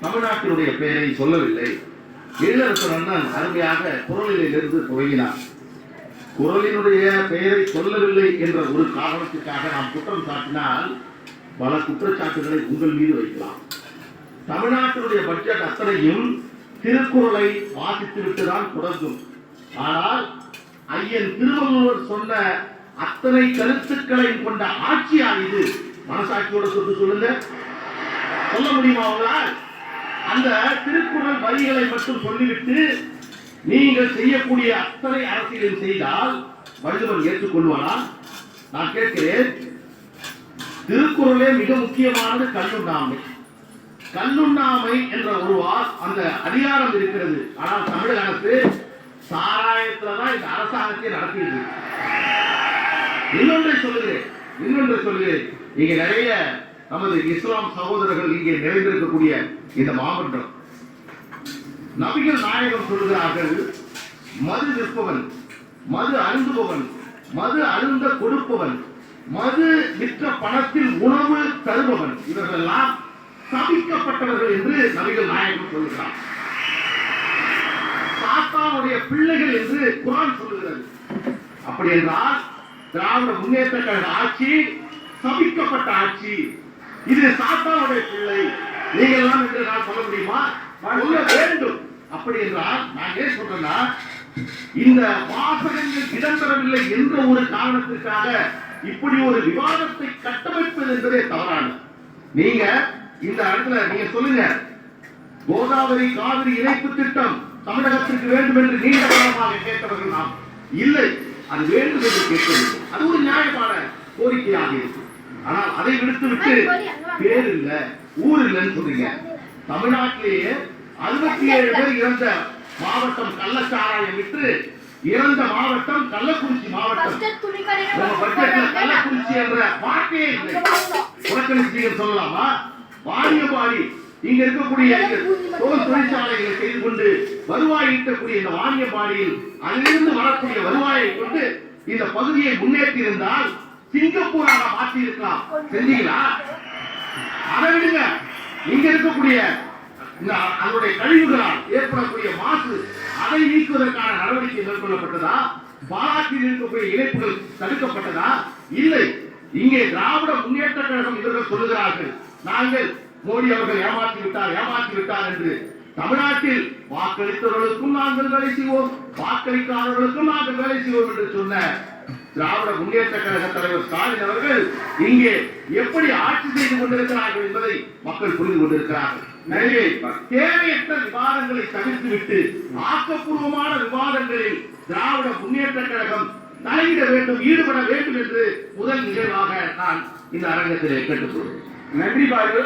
தமிழ்நாட்டினுடைய பெயரை சொல்லவில்லை. எழிலரசன் அண்ணன் அருமையாக குரலிலிருந்து துவங்கினார். குரலினுடைய பெயரை சொல்லவில்லை என்ற ஒரு காரணத்துக்காக நாம் குற்றம் சாட்டினால் பல குற்றச்சாட்டுகளை உங்கள் மீது வைக்கலாம். தமிழ்நாட்டினுடைய பட்ஜெட் அத்தனையும் திருக்குறளை வாசித்துவிட்டுதான் தொடங்கும். ஆனால் ஐயன் திருவள்ளுவர் சொன்ன அத்தனை கருத்துக்களை கொண்ட ஆட்சியா இது? மனசாட்சியோட சொல்லுங்க, சொல்ல முடியுமா அவங்களால்? அந்த திருக்குறள் வரிகளை மட்டும் சொல்லிவிட்டு நீங்கள் செய்யக்கூடிய அத்தனை அரசியலும் செய்தால் வள்ளுவன் ஏற்றுக்கொள்வானா? நான் கேட்கிறேன். திருக்குறளே மிக முக்கியமானது கல்லுண்ணாமை. கல்லுண்ணாமை என்ற ஒரு அந்த அதிகாரம் இருக்கிறது. ஆனால் தமிழக அரசு சாராயத்துலதான் இந்த அரசாங்கத்தை நடத்தியது. இன்னொன்றை சொல்லுகிறேன். இங்க நிறைய நமது இஸ்லாம் சகோதரர்கள் இங்கே நிறைந்திருக்கக்கூடிய இந்த மாமன்றம், நபிகள் நாயகம் சொல்கிறார்கள், மது விற்பவன், மது அருந்துபவன், மது அருந்த கொடுப்பவன், மது விற்ற பணத்தில் உணவு தருபவன், இவர்கள் எல்லாம் சபிக்கப்பட்டவர்கள் என்று நபிகள் நாயகம் சொல்கிறார். சாத்தானுடைய பிள்ளைகள் என்று குர்ஆன் சொல்கிறது. அப்படி என்றால் திராவிட முன்னேற்ற கழக ஆட்சி சபிக்கப்பட்ட ஆட்சி. இது சாத்தானுடைய பிள்ளை நீங்கள் எல்லாம் என்று நான் சொல்ல முடியுமா? சொல்ல வேண்டும். அப்படி என்றால் நான் ஏன் சொல்றேன்னா, இந்த வாசகங்கள் இடம்பெறவில்லை என்ற ஒரு காரணத்திற்காக இப்படி ஒரு விவாதத்தை கட்டமைப்பது என்பதே தவறானது. நீங்க இந்த இடத்துல நீங்க சொல்லுங்க, கோதாவரி காவிரி இணைப்பு திட்டம் தமிழகத்திற்கு வேண்டும் என்று நீண்ட காலமாக கேட்டவர்கள் நாம் இல்லை, அது வேண்டும் என்று கேட்கவில்லை. அது ஒரு நியாயமான கோரிக்கையாக இருக்கு. ஆனால் அதை விடுத்துவிட்டு பேர் இல்ல, ஊர் இல்லைன்னு சொல்றீங்க. தமிழ்நாட்டிலேயே 67 பேர் இறந்த மாவட்டம் கள்ளச்சாராயம் விட்டு இறந்த மாவட்டம் கள்ளக்குறிச்சி மாவட்டம். கள்ளக்குறிச்சி என்ற வார்த்தையே இல்லை. புறக்கணிச்சு சொல்லலாமா? வாணியம்பாடி இங்க இருக்கக்கூடிய தோல் தொழிற்சாலைகளை செய்து கொண்டு வருவாய் ஈட்டக்கூடிய இந்த வாணியம்பாடியில் அதிலிருந்து வரக்கூடிய வருவாயை கொண்டு இந்த பகுதியை முன்னேற்றி இருந்தால் சிங்கப்பூராக மாற்றி இருக்கலாம். செஞ்சீங்களா? அதை விடுங்க. இங்க இருக்கக்கூடிய அதனுடைய கழிவுகளால் ஏற்படக்கூடிய மாசு, அதை நீக்குவதற்கான நடவடிக்கை மேற்கொள்ளப்பட்டதா? பாராட்டில் இருக்கக்கூடிய இணைப்புகள் தடுக்கப்பட்டதா? இல்லை. இங்கே திராவிட முன்னேற்ற கழகம் இவர்கள் சொல்லுகிறார்கள், நாங்கள் மோடி அவர்கள் ஏமாற்றி விட்டார் என்று. தமிழ்நாட்டில் வாக்களித்தவர்களுக்கும் நாங்கள் வேலை செய்வோம், வாக்களிக்காதவர்களுக்கும் நாங்கள் வேலை செய்வோம் என்று சொன்ன திராவிட முன்னேற்ற கழக தலைவர் ஸ்டாலின் அவர்கள் இங்கே எப்படி ஆட்சி செய்து கொண்டிருக்கிறார்கள் என்பதை மக்கள் புரிந்து கொண்டிருக்கிறார்கள். எனவே தேவையற்ற விவாதங்களை தவிர்த்துவிட்டு ஆக்கப்பூர்வமான விவாதங்களில் திராவிட முன்னேற்ற கழகம் தலையிட வேண்டும், ஈடுபட வேண்டும் என்று முதல் நிகழ்வாக நான் இந்த அரங்கத்திலே கேட்டுக்கொள்கிறேன். நன்றி பாரு.